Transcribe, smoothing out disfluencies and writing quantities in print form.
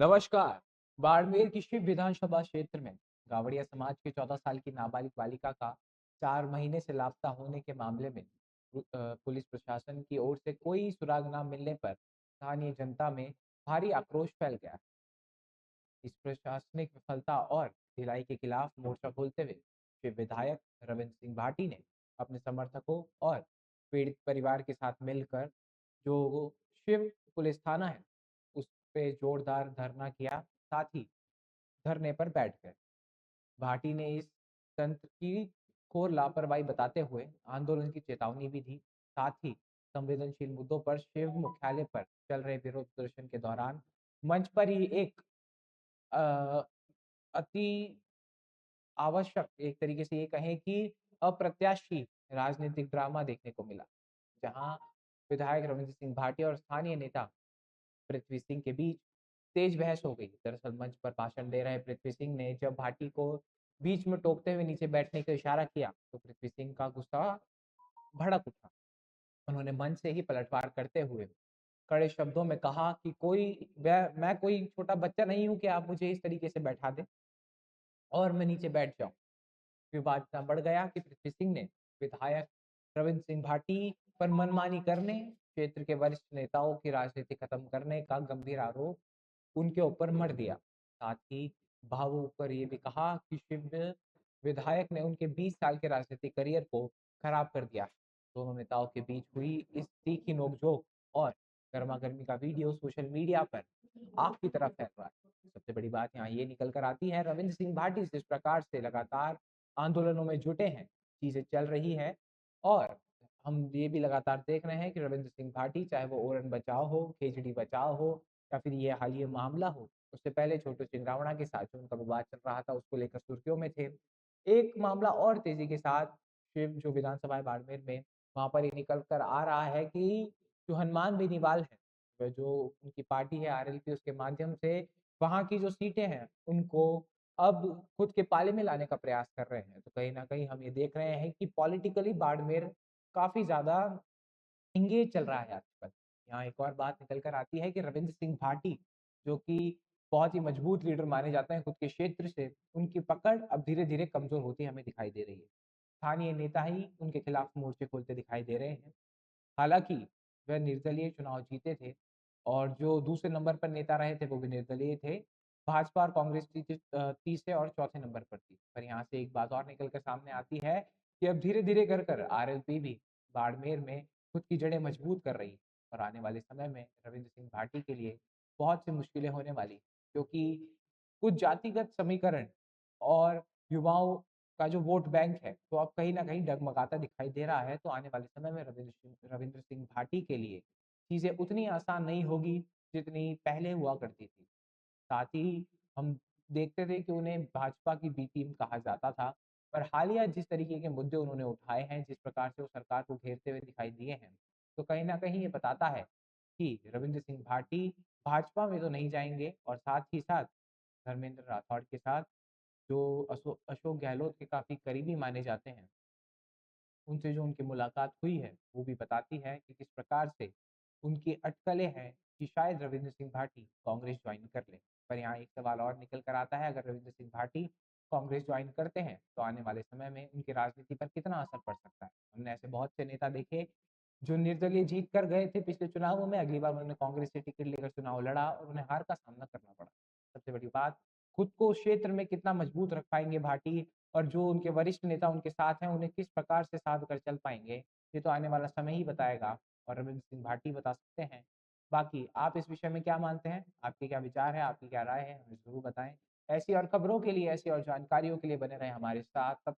नमस्कार। बाड़मेर की शिव विधानसभा क्षेत्र में गावड़िया समाज के 14 साल की नाबालिग बालिका का 4 महीने से लापता होने के मामले में पुलिस प्रशासन की ओर से कोई सुराग न मिलने पर स्थानीय जनता में भारी आक्रोश फैल गया। इस प्रशासनिक विफलता और ढिलाई के खिलाफ मोर्चा खोलते हुए शिव विधायक रविंद्र सिंह भाटी ने अपने समर्थकों और पीड़ित परिवार के साथ मिलकर जो शिव पुलिस थाना है उस पे जोरदार धरना किया। साथ ही धरने पर बैठ गए। भाटी ने इस तंत्र की घोर लापरवाही बताते हुए आंदोलन की चेतावनी भी दी। साथ ही संवेदनशील मुद्दों पर शिव मुख्यालय पर चल रहे विरोध प्रदर्शन के दौरान मंच पर ही एक अ, अति आवश्यक एक तरीके से ये कहें कि अप्रत्याशी राजनीतिक ड्रामा देखने को मिला, जहां विधायक रविंद्र सिंह भाटी और स्थानीय नेता पृथ्वी सिंह के बीच तेज बहस हो गई। दरअसल मंच पर भाषण दे रहे पृथ्वी सिंह ने जब भाटी को बीच में टोकते हुए नीचे बैठने का इशारा किया तो पृथ्वी सिंह का गुस्सा भड़क उठा। उन्होंने मंच से ही पलटवार करते हुए कड़े शब्दों में कहा कि मैं कोई छोटा बच्चा नहीं हूं कि आप मुझे इस तरीके से बैठा दें और मैं नीचे बैठ जाऊं। विवाद इतना बढ़ गया कि पृथ्वी सिंह ने विधायक रविंद्र सिंह भाटी पर मनमानी करने, क्षेत्र के वरिष्ठ नेताओं की राजनीति खत्म करने का गंभीर आरोप उनके ऊपर मढ़ दिया। साथ ही भावुक होकर ये भी कहा कि शिव विधायक ने उनके 20 साल के राजनीतिक करियर को खराब कर दिया। दोनों नेताओं के बीच हुई इस तीखी नोकझोंक और गर्मा गर्मी का वीडियो सोशल मीडिया पर आग की तरह फैल रहा है। सबसे बड़ी बात यहाँ ये निकल कर आती है, रविंद्र सिंह भाटी जिस प्रकार से लगातार आंदोलनों में जुटे हैं, चीजें चल रही है और हम ये भी लगातार देख रहे हैं कि रविंद्र सिंह भाटी चाहे वो ओरन बचाओ हो, खेजड़ी बचाओ हो या फिर ये हालिया मामला हो, उससे पहले छोटू चिंगावड़ा के साथ जो उनका विवाद चल रहा था उसको लेकर सुर्खियों में थे। एक मामला और तेजी के साथ शिव जो विधानसभा है बाड़मेर में, वहां पर ये निकल कर आ रहा है कि जो हनुमान बेनीवाल है, वह जो उनकी पार्टी है आरएलपी, उसके माध्यम से वहां की जो सीटें हैं उनको अब खुद के पाले में लाने का प्रयास कर रहे हैं। तो कहीं न कहीं हम ये देख रहे हैं कि पॉलिटिकली बाड़मेर काफ़ी ज़्यादा एंगेज चल रहा है आजकल। यहाँ एक और बात निकल कर आती है कि रविंद्र सिंह भाटी, जो कि बहुत ही मजबूत लीडर माने जाते हैं खुद के क्षेत्र से, उनकी पकड़ अब धीरे-धीरे कमज़ोर होती हमें दिखाई दे रही है। स्थानीय नेता ही उनके खिलाफ मोर्चे खोलते दिखाई दे रहे हैं। हालाँकि वह निर्दलीय चुनाव जीते थे और जो दूसरे नंबर पर नेता रहे थे वो भी निर्दलीय थे। भाजपा और कांग्रेस तीसरे और चौथे नंबर पर थी। पर यहाँ से एक बात और निकल कर सामने आती है कि अब धीरे-धीरे कर आरएलपी भी बाड़मेर में खुद की जड़ें मजबूत कर रही है और आने वाले समय में रविंद्र सिंह भाटी के लिए बहुत सी मुश्किलें होने वाली, क्योंकि कुछ जातिगत समीकरण और युवाओं का जो वोट बैंक है, तो अब कहीं न कहीं डगमगाता दिखाई दे रहा है। तो आने वाले समय में रविंद्र सिंह भाटी के लिए चीज़ें उतनी आसान नहीं होगी, जितनी पहले हुआ करती थी। साथ ही हम देखते थे कि उन्हें भाजपा की बी टीम कहा जाता था, पर हालिया जिस तरीके के मुद्दे उन्होंने उठाए हैं, जिस प्रकार से वो सरकार को घेरते हुए दिखाई दिए हैं, तो कहीं न कहीं ये बताता है कि रविंद्र सिंह भाटी भाजपा में तो नहीं जाएँगे और साथ ही साथ धर्मेंद्र राठौड़ के साथ जो अशोक गहलोत के काफ़ी करीबी माने जाते हैं, उनसे जो उनकी मुलाकात हुई है, वो भी बताती है कि किस प्रकार से उनकी अटकलें हैं कि शायद रविंद्र सिंह भाटी कांग्रेस ज्वाइन कर लें। पर यहाँ एक सवाल और निकल कर आता है, अगर रविंद्र सिंह भाटी कांग्रेस ज्वाइन करते हैं, तो आने वाले समय में उनकी राजनीति पर कितना असर पड़ सकता है? हमने ऐसे बहुत से नेता देखे, जो निर्दलीय जीत कर गए थे पिछले चुनावों में, अगली बार उन्होंने कांग्रेस से टिकट लेकर चुनाव लड़ा और उन्हें हार का सामना करना पड़ा। सबसे बड़ी बात, खुद को उस क्षेत्र में कितना मजबूत रख पाएँगे भाटी और जो उनके वरिष्ठ नेता उनके साथ हैं, उन्हें किस प्रकार से साध कर चल पाएँगे, ये तो आने वाला समय ही बताएगा और रविंद्र सिंह भाटी बता सकते हैं। बाकी आप इस विषय में क्या मानते हैं? आपके क्या विचार हैं? आपकी क्या राय है? हमें ज़रूर बताएँ। ऐसी और खबरों के लिए, ऐसी और जानकारियों के लिए बने रहें हमारे साथ। तब तक